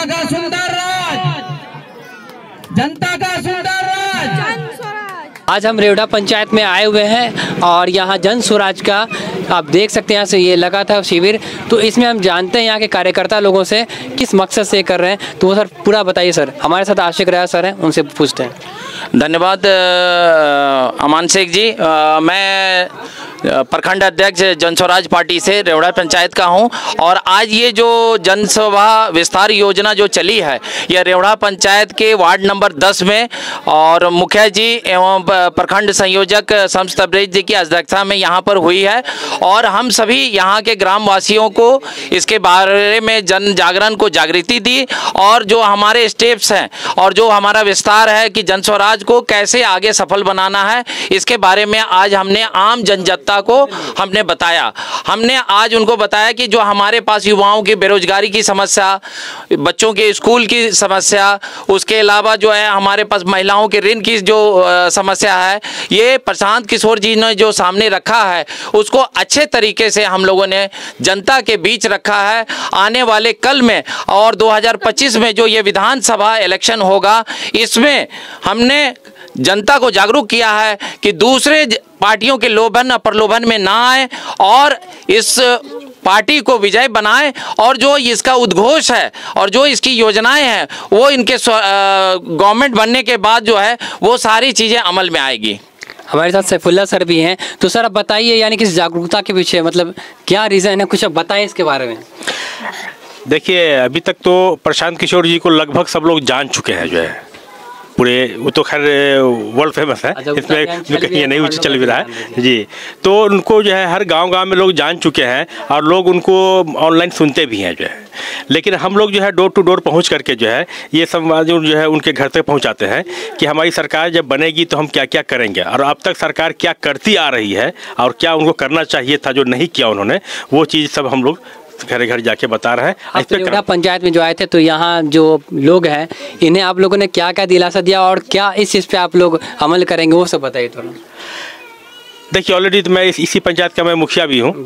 का सुंदर राज, जनता का सुंदर राज। आज हम रेवढ़ा पंचायत में आए हुए हैं और यहाँ जन स्वराज का आप देख सकते हैं, यहाँ से ये लगा था शिविर। तो इसमें हम जानते हैं यहाँ के कार्यकर्ता लोगों से किस मकसद से कर रहे हैं। तो वो सर पूरा बताइए सर। हमारे साथ आशिक राय सर हैं, उनसे पूछते हैं। धन्यवाद अमान शेख जी। मैं प्रखंड अध्यक्ष जन स्वराज पार्टी से रेवढ़ा पंचायत का हूं और आज ये जो जनसभा विस्तार योजना जो चली है यह रेवढ़ा पंचायत के वार्ड नंबर 10 में और मुखिया जी एवं प्रखंड संयोजक शम्स तबरेज जी की अध्यक्षता में यहाँ पर हुई है। और हम सभी यहाँ के ग्रामवासियों को इसके बारे में जन जागरण को जागृति दी और जो हमारे स्टेप्स हैं और जो हमारा विस्तार है कि जन स्वराज को कैसे आगे सफल बनाना है, इसके बारे में आज हमने आम जनता को हमने बताया। हमने आज उनको बताया कि जो हमारे पास युवाओं की बेरोजगारी की समस्या, बच्चों के स्कूल की समस्या, उसके अलावा जो है हमारे पास महिलाओं के ऋण की जो समस्या है, ये प्रशांत किशोर जी ने जो सामने रखा है उसको अच्छे तरीके से हम लोगों ने जनता के बीच रखा है। आने वाले कल में और 2025 में जो ये विधानसभा इलेक्शन होगा, इसमें हमने जनता को जागरूक किया है कि दूसरे पार्टियों के लोभन प्रलोभन में ना आए और इस पार्टी को विजय बनाएं और जो इसका उद्घोष है और जो इसकी योजनाएं हैं वो इनके गवर्नमेंट बनने के बाद जो है वो सारी चीज़ें अमल में आएगी। हमारे साथ सैफुल्ला सर भी हैं। तो सर आप बताइए, यानी कि जागरूकता के पीछे मतलब क्या रीज़न है, कुछ आप बताएं इसके बारे में। देखिए, अभी तक तो प्रशांत किशोर जी को लगभग सब लोग जान चुके हैं जो है पूरे, वो तो खैर वर्ल्ड फेमस है, इसमें कहीं नहीं ऊँच चल भी रहा है जी। तो उनको जो है हर गांव-गांव में लोग जान चुके हैं और लोग उनको ऑनलाइन सुनते भी हैं जो है। लेकिन हम लोग जो है डोर टू डोर पहुंच करके जो है ये संवाद जो है उनके घर तक पहुंचाते हैं कि हमारी सरकार जब बनेगी तो हम क्या क्या करेंगे और अब तक सरकार क्या करती आ रही है और क्या उनको करना चाहिए था जो नहीं किया उन्होंने, वो चीज़ सब हम लोग घर घर जाके बता रहे हैं। आप रेवढ़ा पंचायत में जो आए थे तो यहाँ जो लोग हैं इन्हें आप लोगों ने क्या क्या दिलासा दिया और क्या इस चीज़ पे आप लोग अमल करेंगे, वो सब बताइए थोड़ा। देखिए, ऑलरेडी तो मैं इसी पंचायत का मैं मुखिया भी हूँ,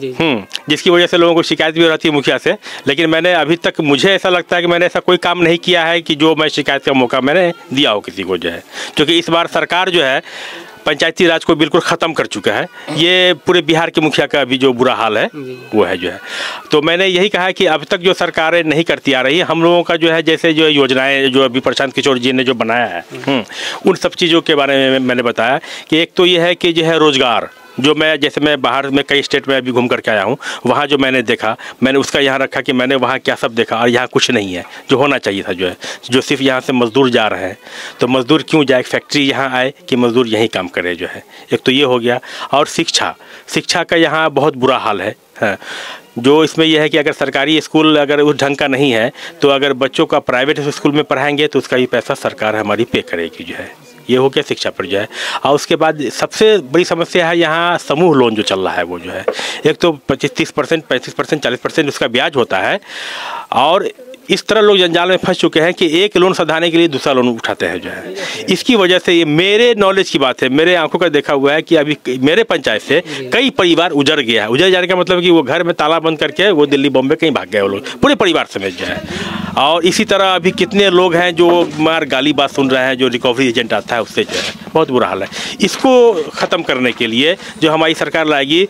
जिसकी वजह से लोगों को शिकायत भी हो रहती है मुखिया से। लेकिन मैंने अभी तक, मुझे ऐसा लगता है कि मैंने ऐसा कोई काम नहीं किया है कि जो मैं शिकायत का मौका मैंने दिया हो किसी को जो है, क्योंकि इस बार सरकार जो है पंचायती राज को बिल्कुल ख़त्म कर चुका है। ये पूरे बिहार के मुखिया का अभी जो बुरा हाल है वो है जो है। तो मैंने यही कहा है कि अब तक जो सरकारें नहीं करती आ रही, हम लोगों का जो है जैसे जो योजनाएं जो अभी प्रशांत किशोर जी ने जो बनाया है उन सब चीज़ों के बारे में मैंने बताया कि एक तो ये है कि जो है रोज़गार, जो मैं बाहर में कई स्टेट में अभी घूम करके आया हूँ, वहाँ जो मैंने देखा, मैंने उसका यहाँ रखा कि मैंने वहाँ क्या सब देखा और यहाँ कुछ नहीं है जो होना चाहिए था जो है। जो सिर्फ यहाँ से मज़दूर जा रहे हैं, तो मज़दूर क्यों जाए, फैक्ट्री यहाँ आए कि मज़दूर यहीं काम करे जो है। एक तो ये हो गया। और शिक्षा का यहाँ बहुत बुरा हाल है। जो इसमें यह है कि अगर सरकारी स्कूल अगर उस ढंग का नहीं है तो अगर बच्चों का प्राइवेट स्कूल में पढ़ाएंगे तो उसका भी पैसा सरकार हमारी पे करेगी जो है। ये हो गया शिक्षा पर जो है। और उसके बाद सबसे बड़ी समस्या है यहाँ समूह लोन जो चल रहा है वो जो है, एक तो 25-30%, 35%, 40% उसका ब्याज होता है और इस तरह लोग जंजाल में फंस चुके हैं कि एक लोन सधाने के लिए दूसरा लोन उठाते हैं जो है। इसकी वजह से, ये मेरे नॉलेज की बात है, मेरे आंखों का देखा हुआ है कि अभी मेरे पंचायत से कई परिवार उजड़ गया है। उजड़ जाने का मतलब कि वो घर में ताला बंद करके वो दिल्ली बॉम्बे कहीं भाग गए वो लोग, पूरे परिवार समेत जो है। और इसी तरह अभी कितने लोग हैं जो मार गाली बात सुन रहे हैं, जो रिकवरी एजेंट आता है उससे जो है बहुत बुरा हाल है। इसको ख़त्म करने के लिए जो हमारी सरकार लाएगी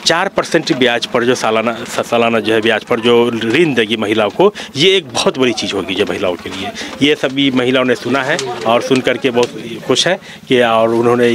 4% ब्याज पर जो सालाना जो है ब्याज पर जो ऋण देगी महिलाओं को, ये एक बहुत बड़ी चीज़ होगी जो महिलाओं के लिए। ये सभी महिलाओं ने सुना है और सुन करके बहुत खुश है कि, और उन्होंने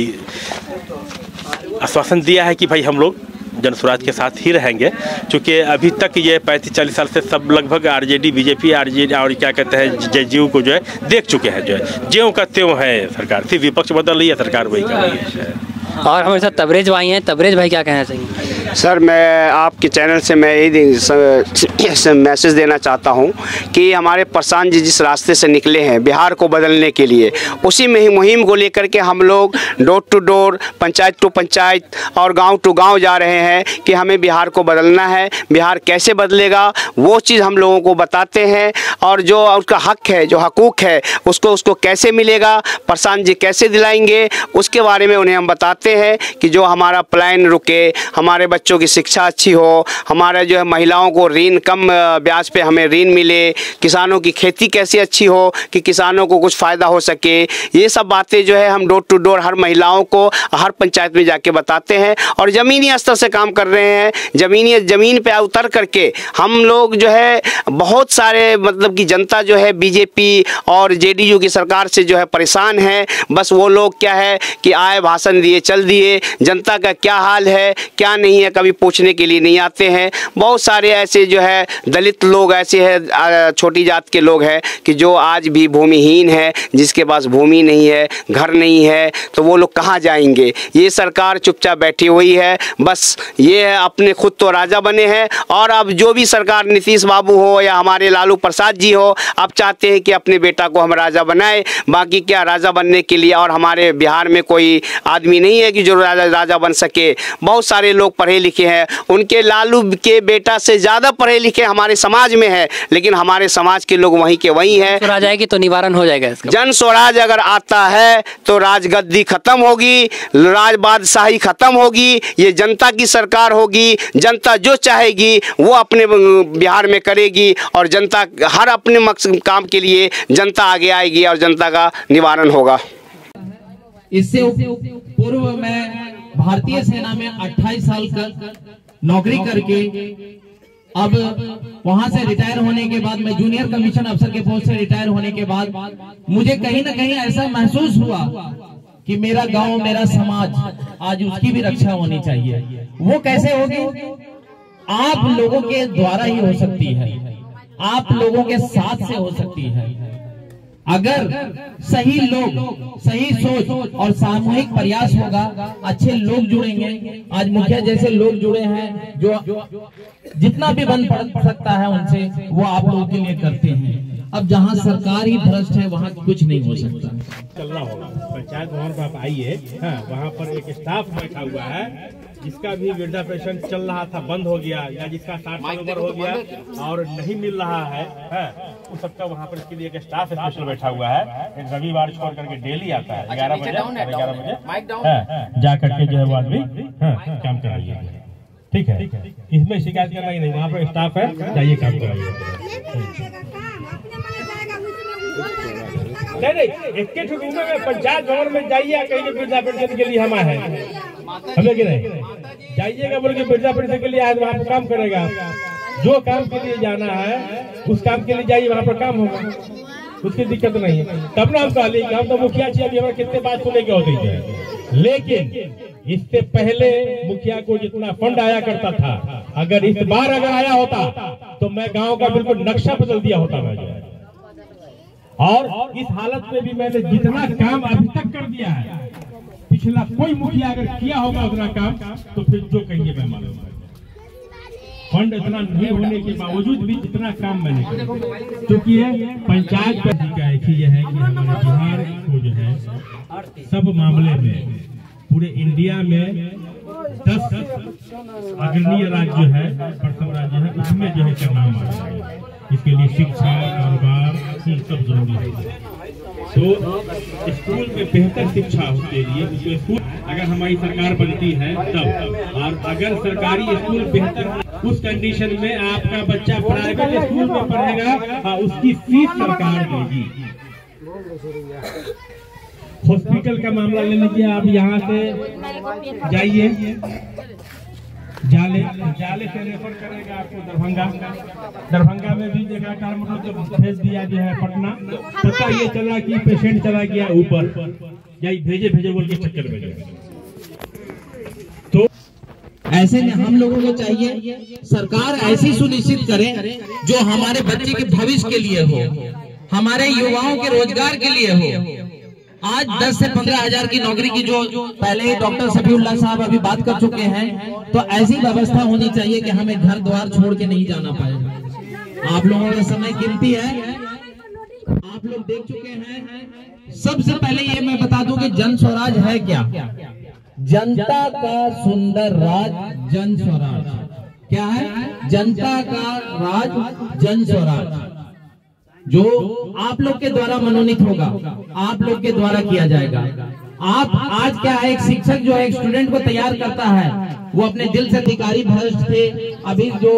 आश्वासन दिया है कि भाई हम लोग जन स्वराज के साथ ही रहेंगे। क्योंकि अभी तक ये 35-40 साल से सब लगभग आरजेडी, बीजेपी, आरजेडी और क्या कहते हैं जेडीयू को जो है देख चुके हैं जो है। ज्यों का त्यों है सरकार, सिर्फ विपक्ष बदल रही है, सरकार वही का वही है। और हमारे साथ तबरेज भाई हैं। तबरेज भाई क्या कहना चाहिए? सर, मैं आपके चैनल से मैं यही मैसेज देना चाहता हूं कि हमारे प्रशांत जी जिस रास्ते से निकले हैं बिहार को बदलने के लिए, उसी में ही मुहिम को लेकर के हम लोग door to door, panchayat to panchayat और गांव टू गांव जा रहे हैं कि हमें बिहार को बदलना है। बिहार कैसे बदलेगा वो चीज़ हम लोगों को बताते हैं और जो उसका हक है, जो हकूक़ है, उसको कैसे मिलेगा, प्रशांत जी कैसे दिलाएंगे, उसके बारे में उन्हें हम बताते हैं कि जो हमारा प्लान रुके, हमारे बच्चों की शिक्षा अच्छी हो, हमारा जो है महिलाओं को ऋण कम ब्याज पे हमें ऋण मिले, किसानों की खेती कैसी अच्छी हो कि किसानों को कुछ फ़ायदा हो सके। ये सब बातें जो है हम डोर टू डोर हर महिलाओं को हर पंचायत में जाके बताते हैं और ज़मीनी स्तर से काम कर रहे हैं। ज़मीन पे उतर करके हम लोग जो है बहुत सारे मतलब कि जनता जो है बीजेपी और जेडीयू की सरकार से जो है परेशान है। बस वो लोग क्या है कि आए भाषण दिए चल दिए, जनता का क्या हाल है क्या नहीं है कभी पूछने के लिए नहीं आते हैं। बहुत सारे ऐसे जो है दलित लोग ऐसे हैं, छोटी जात के लोग हैं कि जो आज भी भूमिहीन है, जिसके पास भूमि नहीं है, घर नहीं है, तो वो लोग कहाँ जाएंगे। ये सरकार चुपचाप बैठी हुई है, बस ये है अपने खुद तो राजा बने हैं और अब जो भी सरकार नीतीश बाबू हो या हमारे लालू प्रसाद जी हो, अब चाहते हैं कि अपने बेटा को हम राजा बनाए। बाकी क्या राजा बनने के लिए और हमारे बिहार में कोई आदमी नहीं है कि जो राजा बन सके। बहुत सारे लोग पढ़े लिखे हैं, उनके लालू के बेटा से ज़्यादा पढ़े लिखे हमारे समाज में है, लेकिन हमारे समाज के लोग वहीं के वहीं हैं। तो राज आएगी तो निवारण हो जाएगा इसका। जन स्वराज अगर आता है तो राजगद्दी खत्म होगी, राज बादशाही खत्म होगी, ये जनता की सरकार होगी। जनता जो चाहेगी वो अपने बिहार में करेगी और जनता हर अपने मकसद काम के लिए जनता आगे आएगी और जनता का निवारण होगा। इससे पूर्व मैं भारतीय सेना में 28 साल का नौकरी करके अब वहां से रिटायर होने के बाद मैं जूनियर कमीशन अफसर के पोस्ट से रिटायर होने के बाद मुझे कहीं ना कहीं ऐसा महसूस हुआ कि मेरा गांव मेरा समाज आज उसकी भी रक्षा होनी चाहिए। वो कैसे होगी? आप लोगों के द्वारा ही हो सकती है, आप लोगों के साथ से हो सकती है। अगर सही लोग, सही सोच और सामूहिक प्रयास होगा, अच्छे लोग जुड़ेंगे। आज मुखिया जैसे लोग जुड़े हैं जो जितना भी बन पड़ सकता है उनसे वो आप लोगों के लिए करते हैं। अब जहां सरकार ही भ्रष्ट है वहां कुछ नहीं हो सकता। चलना होगा पंचायत भवन पर आप आइए, वहाँ पर एक स्टाफ बैठा हुआ है जिसका भी वृद्धा पेंशन चल रहा था बंद हो गया या जिसका 60 साल उम्र हो गया और नहीं मिल रहा है, उस सबका वहाँ पर इसके लिए एक स्टाफ स्पेशल बैठा हुआ है। एक रविवार छोड़ करके डेली आता है 11 बजे जा करके जो है वो आदमी काम कराइए। ठीक है, इसमें शिकायत करना ही नहीं, वहाँ पर स्टाफ है, जाइए काम कराइए। नहीं एक रूम में पंचायत भवन में जाइए, कहीं वृद्धा पेंशन के लिए हम आए हैं, हमें कि नहीं जाइएगा बोल के वृद्धा पेंशन के लिए आए, वहाँ पर काम करेगा। जो काम के लिए जाना है उस काम के लिए जाइए, वहाँ पर काम होगा, उसकी दिक्कत नहीं है। तब ना हम कह लेंगे हम तो मुखिया जी अभी हमारे कितने बात सुने के होती है। लेकिन इससे पहले मुखिया को जितना फंड आया करता था, अगर इस बार अगर आया होता तो मैं गाँव का बिल्कुल नक्शा बदल दिया होता मैं। और इस हालत में भी मैंने जितना काम अभी तक कर दिया है, पिछला कोई मुखिया अगर किया होगा उतना काम तो फिर जो कहिए मैं मानूंगा। फंड इतना नहीं होने के बावजूद भी जितना काम मैंने किया, क्योंकि पंचायत का एक ही है कि हमारे बिहार को जो है सब मामले में पूरे इंडिया में 10 अग्रणीय राज्य है, प्रथम राज्य है, उसमें जो है क्या नाम आ रहा है। इसके लिए शिक्षा, कारोबार सब जरूरी है। तो स्कूल में बेहतर शिक्षा के लिए स्कूल अगर हमारी सरकार बनती है तब, और अगर सरकारी स्कूल बेहतर उस कंडीशन में आपका बच्चा प्राइवेट स्कूल में पढ़ेगा, उसकी फीस सरकार देगी। हॉस्पिटल का मामला ले लीजिए, आप यहाँ से जाइए जाले से रेफर करेगा आपको दरभंगा में भी देखा मतलब भेज दिया गया है पटना, पता ये चला कि पेशेंट चला गया ऊपर, या भेजे बोल के चक्कर में। तो ऐसे में हम लोगों को चाहिए सरकार ऐसी सुनिश्चित करे जो हमारे बच्चे के भविष्य के लिए हो, हमारे युवाओं के रोजगार के लिए हो। आज 10 से 15 हजार की नौकरी की जो पहले ही डॉक्टर सफीउल्लाह साहब अभी बात कर चुके हैं, तो ऐसी व्यवस्था होनी चाहिए कि हमें घर द्वार छोड़ के नहीं जाना पाए। आप लोगों का समय कीमती है, आप लोग देख चुके हैं। सबसे पहले ये मैं बता दूं कि जन स्वराज है क्या। जनता का सुंदर राज जन स्वराज क्या है? जनता का राज जन स्वराज, जो आप लोग के द्वारा मनोनीत होगा, आप लोग के द्वारा किया जाएगा। आप आज क्या है, एक शिक्षक जो है एक स्टूडेंट को तैयार करता है, वो अपने दिल से अधिकारी भ्रष्ट थे, अभी जो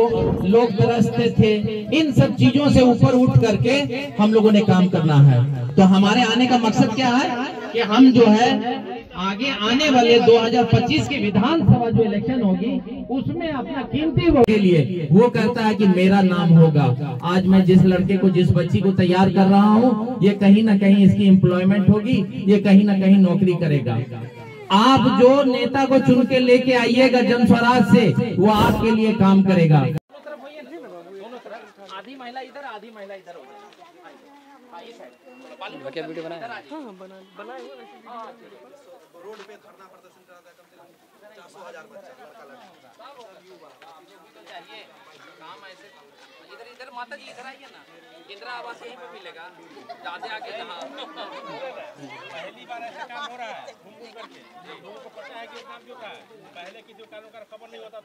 लोग त्रस्त थे, इन सब चीजों से ऊपर उठ करके हम लोगों ने काम करना है। तो हमारे आने का मकसद क्या है कि हम जो है आगे आने वाले 2025 की विधानसभा जो इलेक्शन होगी उसमें अपना कीमती वोट के लिए वो कहता है कि मेरा नाम होगा। आज मैं जिस लड़के को, जिस बच्ची को तैयार कर रहा हूँ, ये कहीं ना कहीं इसकी एम्प्लॉयमेंट होगी, ये कहीं ना कहीं नौकरी करेगा। आप जो नेता को चुन के लेके आइएगा जन स्वराज से, वो आपके लिए काम करेगा। आधी महिला इधर, आधी महिला इधर होगी। क्या वीडियो बनाया? रोड पे धरना प्रदर्शन करा था, कम से कम 400,000 बच्चा लड़का लड़की चाहिए काम ऐसे। इधर इधर माता जी इधर आइए ना, इंदिरा आवास यहीं पे मिलेगा, ज्यादा आगे जहाँ पहली बार ऐसा काम हो रहा है घूम घूम करके। लोगों को पता है कि काम क्यों का है, पहले की दुकानों का खबर नहीं होता था।